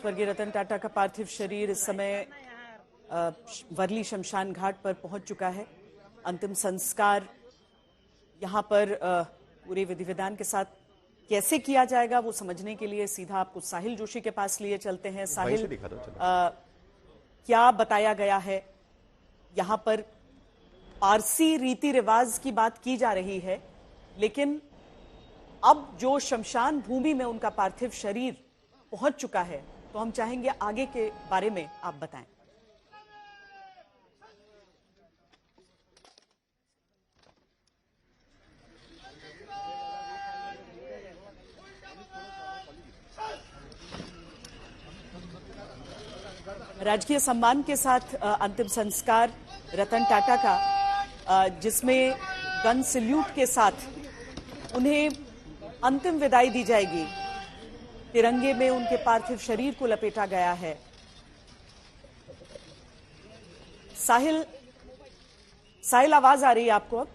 स्वर्गीय रतन टाटा का पार्थिव शरीर इस समय वर्ली शमशान घाट पर पहुंच चुका है। अंतिम संस्कार यहां पर पूरे विधि विधान के साथ कैसे किया जाएगा वो समझने के लिए सीधा आपको साहिल जोशी के पास लिए चलते हैं। साहिल, क्या बताया गया है? यहां पर पारसी रीति रिवाज की बात की जा रही है, लेकिन अब जो शमशान भूमि में उनका पार्थिव शरीर पहुंच चुका है, तो हम चाहेंगे आगे के बारे में आप बताएं। राजकीय सम्मान के साथ अंतिम संस्कार रतन टाटा का, जिसमें गन सैल्यूट के साथ उन्हें अंतिम विदाई दी जाएगी। तिरंगे में उनके पार्थिव शरीर को लपेटा गया है। साहिल, आवाज आ रही है आपको अब?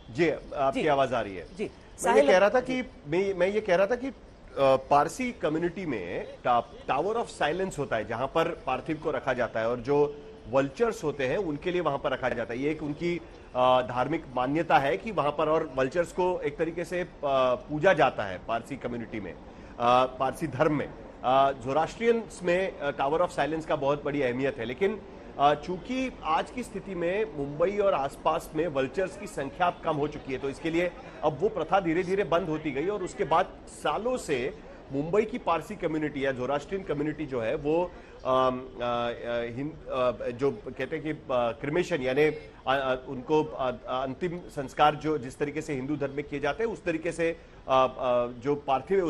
जी, आपकी आवाज आ रही है जी। मैं ये कह रहा था कि पारसी कम्युनिटी में टावर ऑफ साइलेंस होता है, जहां पर पार्थिव को रखा जाता है, और जो वल्चर्स होते हैं उनके लिए वहां पर रखा जाता है। ये एक उनकी धार्मिक मान्यता है कि वहां पर, और वल्चर्स को एक तरीके से पूजा जाता है पारसी कम्युनिटी में, पारसी धर्म में। ज़ोरास्ट्रियंस में टावर ऑफ साइलेंस का बहुत बड़ी अहमियत है, लेकिन चूंकि आज की स्थिति में मुंबई और आसपास में वल्चर्स की संख्या कम हो चुकी है, तो इसके लिए अब वो प्रथा धीरे धीरे बंद होती गई, और उसके बाद सालों से मुंबई की पारसी कम्युनिटी या ज़ोरास्ट्रियन कम्युनिटी जो है वो जो कहते हैं कि क्रिमेशन, यानी उनको अंतिम संस्कार जो जिस तरीके से हिंदू धर्म में किए जाते हैं उस तरीके से जो पार्थिव है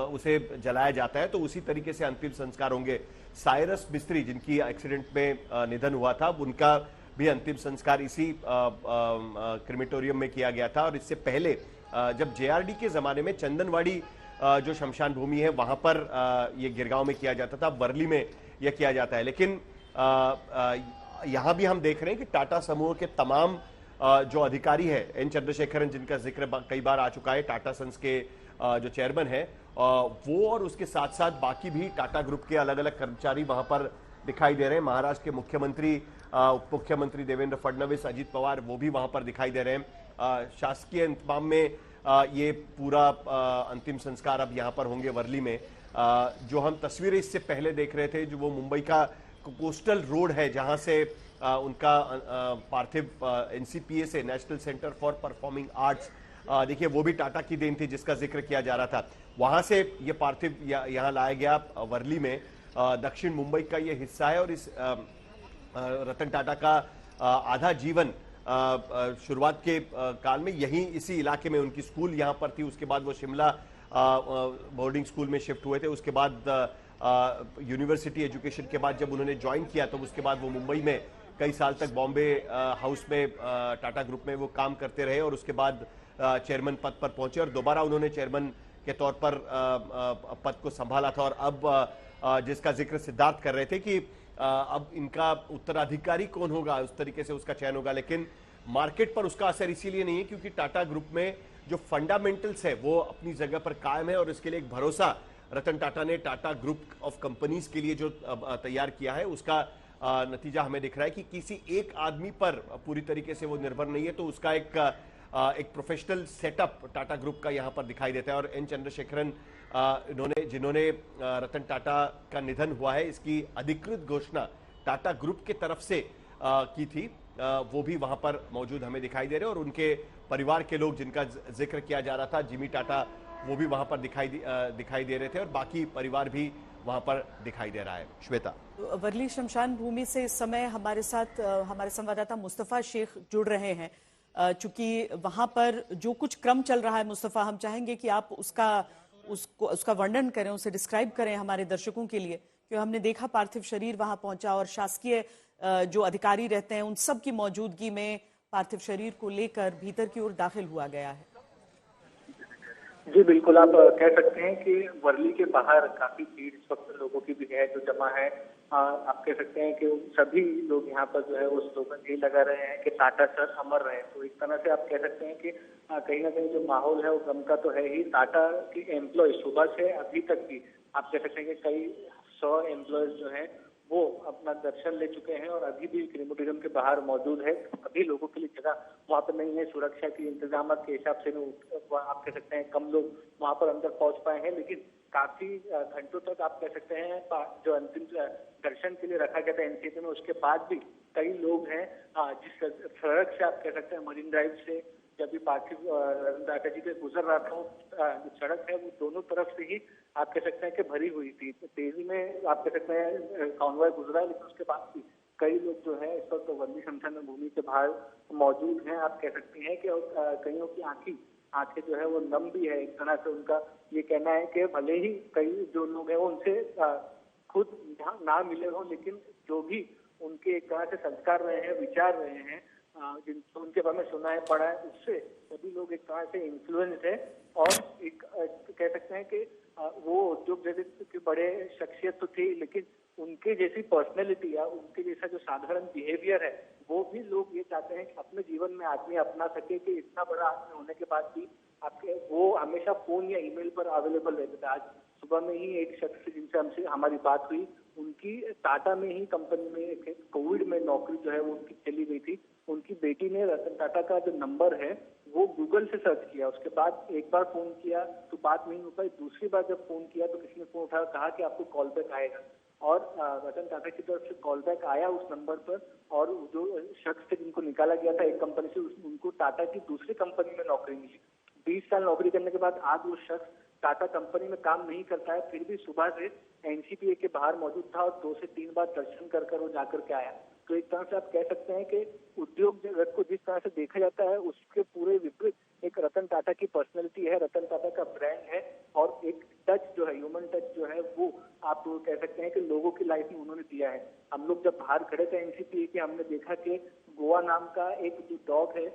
उसे जलाया जाता है, तो उसी तरीके से अंतिम संस्कार होंगे। साइरस मिस्त्री, जिनकी एक्सीडेंट में निधन हुआ था, उनका भी अंतिम संस्कार इसी क्रिमेटोरियम में किया गया था। और इससे पहले जब जेआरडी के जमाने में चंदनवाड़ी जो शमशान भूमि है वहां पर ये गिरगांव में किया जाता था, वर्ली में यह किया जाता है। लेकिन यहां भी हम देख रहे हैं कि टाटा समूह के तमाम जो अधिकारी है, एन चंद्रशेखरन, जिनका जिक्र कई बार आ चुका है, टाटा सन्स के जो चेयरमैन है, वो और उसके साथ साथ बाकी भी टाटा ग्रुप के अलग अलग कर्मचारी वहां पर दिखाई दे रहे हैं। महाराष्ट्र के मुख्यमंत्री, उप मुख्यमंत्री देवेंद्र फडणवीस, अजित पवार, वो भी वहां पर दिखाई दे रहे हैं। शासकीय इंतजाम में ये पूरा अंतिम संस्कार अब यहां पर होंगे वर्ली में। जो हम तस्वीरें इससे पहले देख रहे थे, जो वो मुंबई का कोस्टल रोड है, जहां से उनका पार्थिव एनसीपीए से, national centre for performing arts, देखिए वो भी टाटा की देन थी जिसका जिक्र किया जा रहा था, वहां से ये पार्थिव यहां लाया गया वर्ली में। दक्षिण मुंबई का ये हिस्सा है, और इस रतन टाटा का आधा जीवन शुरुआत के काल में यहीं इसी इलाके में, उनकी स्कूल यहां पर थी, उसके बाद वो शिमला बोर्डिंग स्कूल में शिफ्ट हुए थे, उसके बाद यूनिवर्सिटी एजुकेशन के बाद जब उन्होंने ज्वाइन किया तो उसके बाद वो मुंबई में कई साल तक बॉम्बे हाउस में टाटा ग्रुप में वो काम करते रहे, और उसके बाद चेयरमैन पद पर पहुंचे, और दोबारा उन्होंने चेयरमैन के तौर पर पद को संभाला था। और अब जिसका जिक्र सिद्धार्थ कर रहे थे कि अब इनका उत्तराधिकारी कौन होगा, उस तरीके से उसका चयन होगा, लेकिन मार्केट पर उसका असर इसीलिए नहीं है क्योंकि टाटा ग्रुप में जो फंडामेंटल्स है वो अपनी जगह पर कायम है, और इसके लिए एक भरोसा रतन टाटा ने टाटा ग्रुप ऑफ कंपनीज के लिए जो तैयार किया है, उसका नतीजा हमें दिख रहा है कि किसी एक आदमी पर पूरी तरीके से वो निर्भर नहीं है, तो उसका एक प्रोफेशनल सेटअप टाटा ग्रुप का यहां पर दिखाई देता है। और एन चंद्रशेखरन जिन्होंने रतन टाटा का निधन हुआ है इसकी अधिकृत घोषणा टाटा ग्रुप के तरफ से की थी, वो भी वहां पर मौजूद हमें दिखाई दे रहे हैं, और उनके परिवार के लोग जिनका जिक्र किया जा रहा था, जिमी टाटा, वो भी वहां पर दिखाई दे रहे थे, और बाकी परिवार भी वहां पर दिखाई दे रहा है। श्वेता, वर्ली शमशान भूमि से इस समय हमारे साथ हमारे संवाददाता मुस्तफा शेख जुड़ रहे हैं। चूंकि वहां पर जो कुछ क्रम चल रहा है, मुस्तफा, हम चाहेंगे कि आप उसका वर्णन करें, उसे डिस्क्राइब करें हमारे दर्शकों के लिए, क्योंकि हमने देखा पार्थिव शरीर वहां पहुंचा और शासकीय जो अधिकारी रहते हैं उन सब की मौजूदगी में पार्थिव शरीर को लेकर भीतर की ओर दाखिल हुआ गया है। जी बिल्कुल, आप कह सकते हैं कि वर्ली के बाहर काफी भीड़ इस वक्त लोगों की भी है जो जमा है। आप कह सकते हैं कि सभी लोग यहाँ पर जो है वो स्लोगन ये लगा रहे हैं कि टाटा सर अमर रहे। तो एक तरह से आप कह सकते हैं कि कहीं ना कहीं जो माहौल है वो गम का तो है ही। टाटा की एम्प्लॉय सुबह से अभी तक भी आप कह सकते हैं कि कई 100 एम्प्लॉयज जो है वो अपना दर्शन ले चुके हैं और अभी भी क्रीमोटोरियम के बाहर मौजूद है। अभी लोगों के लिए जगह वहाँ पर नहीं है, सुरक्षा के इंतजाम के हिसाब से आप कह सकते हैं कम लोग वहाँ पर अंदर पहुँच पाए हैं, लेकिन काफी घंटों तक आप कह सकते हैं जो अंतिम दर्शन के लिए रखा गया था एनसीपी में, उसके बाद भी कई लोग हैं जिस सड़क से आप कह सकते हैं मरीन ड्राइव से जब भी पार्थिव रतन टाटा जी से गुजर रहा था, जो सड़क है वो दोनों तरफ से ही आप कह सकते हैं कि भरी हुई थी। तेजी में आप कह सकते हैं कॉन्वॉय गुजरा, लेकिन उसके बाद भी कई लोग जो है इस वक्त वर्ली शमशान भूमि के बाहर मौजूद हैं। आप कह सकते हैं कि कईयों की आंखें जो है वो नम भी है। एक तरह से उनका ये कहना है कि भले ही कई जो लोग हैं वो उनसे खुद ना मिले हो, लेकिन जो भी उनके एक तरह से संस्कार रहे हैं, विचार रहे हैं, जिनको उनके बारे में सुना है, पढ़ा है, उससे सभी लोग एक तरह से इन्फ्लुएंस है। और एक कह सकते हैं कि वो उद्योग जगत के बड़े शख्सियत तो थी, लेकिन उनके जैसी पर्सनैलिटी या उनके जैसा जो साधारण बिहेवियर है वो भी लोग ये चाहते हैं कि अपने जीवन में आदमी अपना सके। कि इतना बड़ा आदमी होने के बाद भी आपके वो हमेशा फोन या ईमेल पर अवेलेबल रहते थे। आज सुबह में ही एक शख्स जिनसे हमसे हमारी बात हुई, उनकी टाटा में ही कंपनी में कोविड में नौकरी जो है वो उनकी चली गई थी। उनकी बेटी ने रतन टाटा का जो नंबर है वो गूगल से सर्च किया, उसके बाद एक बार फोन किया तो बात नहीं हो पाई, दूसरी बार जब फोन किया तो किसी ने फोन उठाया, कहा कि आपको कॉल बैक आएगा, और रतन टाटा की तरफ से कॉल बैक आया उस नंबर पर। और जो शख्स थे जिनको निकाला गया था एक कंपनी से, उनको टाटा की दूसरी कंपनी में नौकरी मिली। 20 साल नौकरी करने के बाद आज वो शख्स टाटा कंपनी में काम नहीं करता है, फिर भी सुबह से एनसीपीए के बाहर मौजूद था और 2 से 3 बार दर्शन कर वो जाकर के आया। तो एक तरह से आप कह सकते हैं कि उद्योग जगत को जिस तरह से देखा जाता है उसके पूरे विपरीत एक रतन टाटा की पर्सनैलिटी है, रतन टाटा का ब्रांड है, और एक टच जो है, ह्यूमन टच जो है, वो आप कह सकते हैं कि लोगों की लाइफ में उन्होंने दिया है। हम लोग जब बाहर खड़े थे एनसीपीए के, हमने देखा कि गोवा नाम का एक जो डॉग है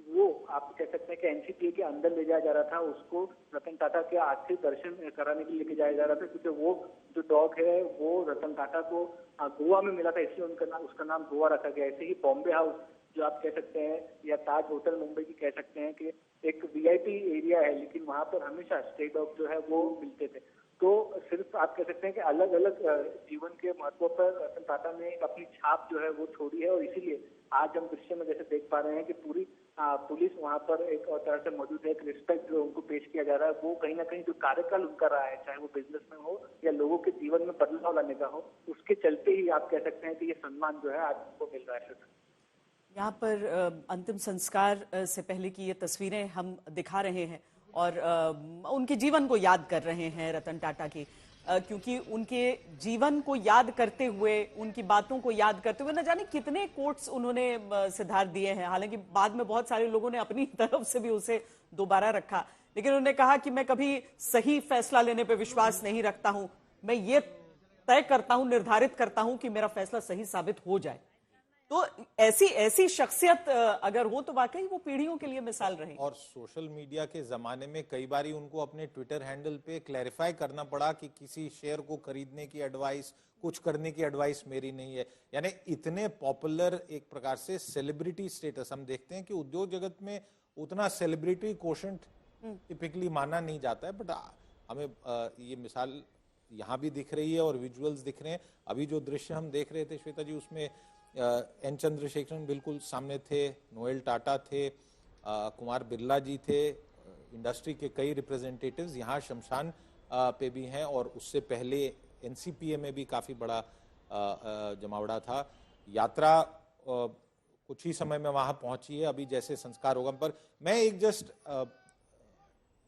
वो आप कह सकते हैं कि एनसीपीए के अंदर ले जाया जा रहा था, उसको रतन टाटा के आखिरी दर्शन कराने के लिए लेके जाया जा रहा था, क्योंकि वो जो डॉग है वो रतन टाटा को गोवा में मिला था, इसलिए उसका नाम गोवा रखा गया। ऐसे ही बॉम्बे हाउस जो आप कह सकते हैं या ताज होटल मुंबई की कह सकते हैं कि एक वीआईपी एरिया है, लेकिन वहां पर हमेशा स्टे डॉग जो है वो मिलते थे। तो सिर्फ आप कह सकते हैं कि अलग अलग जीवन के महत्व पर रतन टाटा ने अपनी छाप जो है वो छोड़ी है, और इसीलिए आज हम दृश्य में जैसे देख पा रहे हैं कि पूरी पुलिस वहां पर एक और तरह से मौजूद है, एक रिस्पेक्ट जो उनको पेश किया जा रहा है, वो कहीं ना कहीं जो कार्यकाल उनका रहा है, चाहे वो बिजनेस में हो या लोगों के जीवन में बदलाव लाने का हो, उसके चलते ही आप कह सकते हैं कि ये सम्मान जो है आज उनको मिल रहा है। यहाँ पर अंतिम संस्कार से पहले की ये तस्वीरें हम दिखा रहे हैं और उनके जीवन को याद कर रहे हैं रतन टाटा की, क्योंकि उनके जीवन को याद करते हुए, उनकी बातों को याद करते हुए न जाने कितने कोट्स उन्होंने सिद्धार्थ दिए हैं। हालांकि बाद में बहुत सारे लोगों ने अपनी तरफ से भी उसे दोबारा रखा, लेकिन उन्होंने कहा कि मैं कभी सही फैसला लेने पर विश्वास नहीं रखता हूं, मैं ये तय करता हूं, निर्धारित करता हूं कि मेरा फैसला सही साबित हो जाए। तो ऐसी शख्सियत अगर हो तो वाकई वो पीढ़ियों के लिए मिसाल रहे। और सोशल मीडिया के जमाने में कई बार उनको अपने ट्विटर हैंडल पे क्लैरिफाई करना पड़ा कि किसी शेयर को खरीदने की एडवाइस, कुछ करने की एडवाइस मेरी नहीं है। यानी इतने पॉपुलर, एक प्रकार से सेलिब्रिटी स्टेटस, हम देखते हैं कि उद्योग जगत में उतना सेलिब्रिटी कोशेंट टिपिकली माना नहीं जाता है, बट हमें ये मिसाल यहाँ भी दिख रही है और विजुअल्स दिख रहे हैं। अभी जो दृश्य हम देख रहे थे श्वेता जी, उसमें एन चंद्रशेखरन बिल्कुल सामने थे, नोएल टाटा थे, कुमार बिरला जी थे, इंडस्ट्री के कई रिप्रेजेंटेटिव्स यहाँ शमशान पे भी हैं, और उससे पहले एनसीपीए में भी काफी बड़ा जमावड़ा था। यात्रा कुछ ही समय में वहां पहुंची है, अभी जैसे संस्कार होगा। पर मैं एक जस्ट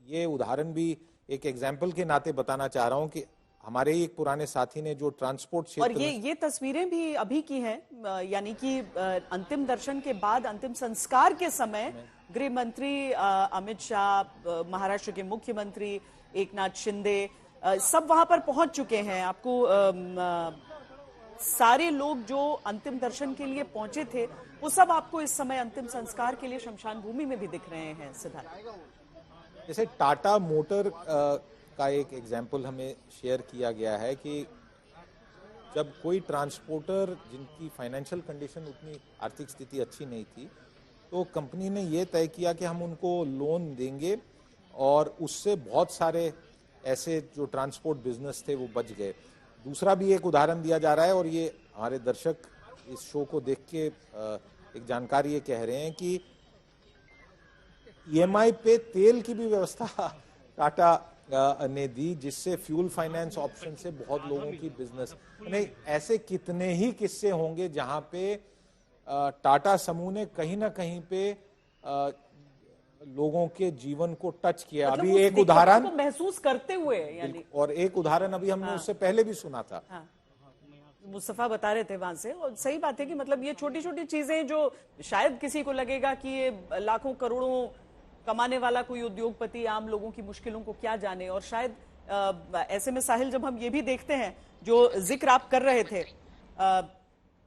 ये उदाहरण भी एक एग्जाम्पल के नाते बताना चाह रहा हूं कि हमारे एक पुराने साथी ने जो ट्रांसपोर्ट क्षेत्र, और ये तस्वीरें भी अभी की हैं, यानी कि अंतिम दर्शन के बाद अंतिम संस्कार के समय गृह मंत्री अमित शाह, महाराष्ट्र के मुख्यमंत्री एकनाथ शिंदे सब वहां पर पहुंच चुके हैं। आपको सारे लोग जो अंतिम दर्शन के लिए पहुंचे थे वो सब आपको इस समय अंतिम संस्कार के लिए शमशान भूमि में भी दिख रहे हैं सिद्धार्थ। जैसे टाटा मोटर का एक एग्जाम्पल हमें शेयर किया गया है कि जब कोई ट्रांसपोर्टर जिनकी फाइनेंशियल कंडीशन उतनी आर्थिक स्थिति अच्छी नहीं थी, तो कंपनी ने ये तय किया कि हम उनको लोन देंगे और उससे बहुत सारे ऐसे जो ट्रांसपोर्ट बिजनेस थे वो बच गए। दूसरा भी एक उदाहरण दिया जा रहा है और ये हमारे दर्शक इस शो को देख के एक जानकारी ये कह रहे हैं कि ईएमआई पे तेल की भी व्यवस्था टाटा ने दी, जिससे फ्यूल फाइनेंस ऑप्शन से बहुत लोगों की बिजनेस नहीं, ऐसे कितने ही किस्से होंगे जहां पे टाटा समूह ने कहीं ना कहीं पे लोगों के जीवन को टच किया। मतलब अभी एक उदाहरण को महसूस करते हुए, यानी और एक उदाहरण अभी हमने उससे पहले भी सुना था। हाँ, मुस्तफा बता रहे थे वहां से, और सही बात है कि मतलब ये छोटी छोटी चीजें जो शायद किसी को लगेगा कि ये लाखों करोड़ों कमाने वाला कोई उद्योगपति आम लोगों की मुश्किलों को क्या जाने। और शायद ऐसे में साहिल, जब हम ये भी देखते हैं जो जिक्र आप कर रहे थे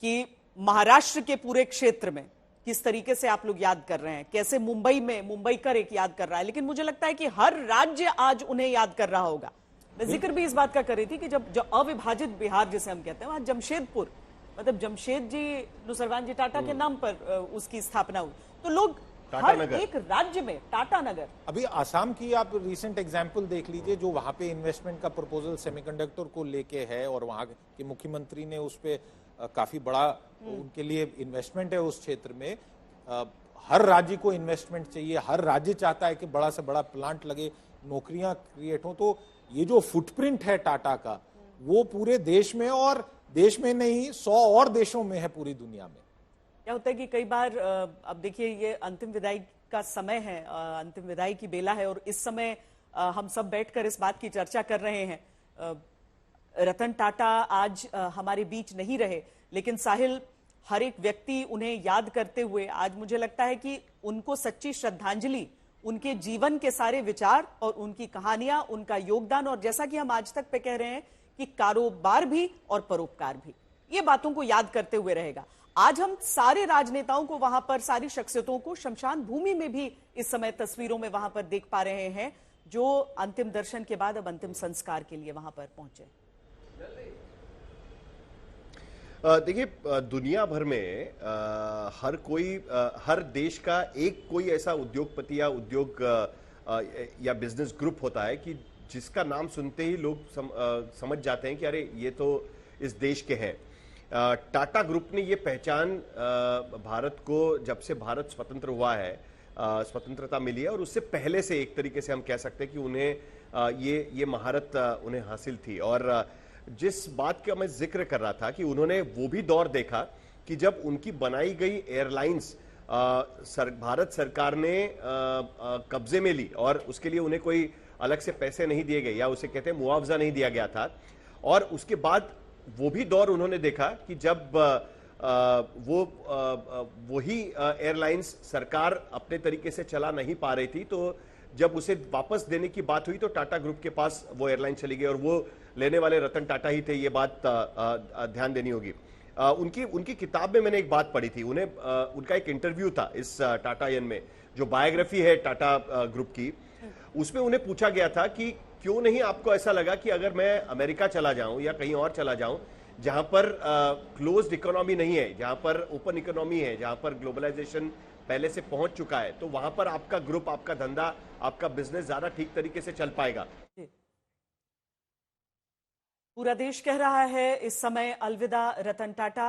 कि महाराष्ट्र के पूरे क्षेत्र में किस तरीके से आप लोग याद कर रहे हैं, कैसे मुंबई में मुंबई कर एक याद कर रहा है, लेकिन मुझे लगता है कि हर राज्य आज उन्हें याद कर रहा होगा। मैं जिक्र भी इस बात का कर रही थी कि जब जो अविभाजित बिहार जिसे हम कहते हैं, वहां जमशेदपुर, मतलब जमशेदजी नुसरवान जी टाटा के नाम पर उसकी स्थापना हुई, तो लोग हर एक राज्य में टाटा नगर। अभी आसाम की आप रिसेंट एग्जांपल देख लीजिए, जो वहां पे इन्वेस्टमेंट का प्रपोजल सेमीकंडक्टर को लेके है और वहां के मुख्यमंत्री ने उस पे काफी बड़ा उनके लिए इन्वेस्टमेंट है उस क्षेत्र में। हर राज्य को इन्वेस्टमेंट चाहिए, हर राज्य चाहता है कि बड़ा से बड़ा प्लांट लगे, नौकरियां क्रिएट हो। तो ये जो फुटप्रिंट है टाटा का, वो पूरे देश में, और देश में नहीं 100 और देशों में है पूरी दुनिया में। क्या होता है कि कई बार अब देखिए ये अंतिम विदाई का समय है, अंतिम विदाई की बेला है, और इस समय हम सब बैठकर इस बात की चर्चा कर रहे हैं। रतन टाटा आज हमारे बीच नहीं रहे, लेकिन साहिल, हर एक व्यक्ति उन्हें याद करते हुए आज मुझे लगता है कि उनको सच्ची श्रद्धांजलि, उनके जीवन के सारे विचार और उनकी कहानियां, उनका योगदान, और जैसा कि हम आज तक पे कह रहे हैं कि कारोबार भी और परोपकार भी, ये बातों को याद करते हुए रहेगा। आज हम सारे राजनेताओं को वहां पर, सारी शख्सियतों को शमशान भूमि में भी इस समय तस्वीरों में वहां पर देख पा रहे हैं, जो अंतिम दर्शन के बाद अब अंतिम संस्कार के लिए वहां पर पहुंचे। देखिए, दुनिया भर में हर कोई, हर देश का एक कोई ऐसा उद्योगपति या उद्योग या बिजनेस ग्रुप होता है कि जिसका नाम सुनते ही लोग समझ जाते हैं कि अरे ये तो इस देश के हैं। टाटा ग्रुप ने ये पहचान भारत को, जब से भारत स्वतंत्र हुआ है, स्वतंत्रता मिली है, और उससे पहले से एक तरीके से हम कह सकते हैं कि उन्हें ये महारत उन्हें हासिल थी। और जिस बात का मैं जिक्र कर रहा था कि उन्होंने वो भी दौर देखा कि जब उनकी बनाई गई एयरलाइंस भारत सरकार ने कब्जे में ली और उसके लिए उन्हें कोई अलग से पैसे नहीं दिए गए, या उसे कहते हैं मुआवजा नहीं दिया गया था। और उसके बाद वो भी दौर उन्होंने देखा कि जब वही एयरलाइंस सरकार अपने तरीके से चला नहीं पा रही थी, तो जब उसे वापस देने की बात हुई तो टाटा ग्रुप के पास वो एयरलाइन चली गई, और वो लेने वाले रतन टाटा ही थे। ये बात ध्यान देनी होगी। उनकी किताब में मैंने एक बात पढ़ी थी, उनका एक इंटरव्यू था इस टाटायन में, जो बायोग्राफी है टाटा ग्रुप की। उसमें उन्हें पूछा गया था कि क्यों नहीं आपको ऐसा लगा कि अगर मैं अमेरिका चला जाऊं या कहीं और चला जाऊं जहां पर क्लोज्ड इकोनॉमी नहीं है, जहां पर ओपन इकोनॉमी है, जहां पर ग्लोबलाइजेशन पहले से पहुंच चुका है, तो वहां पर आपका ग्रुप, आपका धंधा, आपका बिजनेस ज्यादा ठीक तरीके से चल पाएगा। पूरा देश कह रहा है इस समय अलविदा रतन टाटा।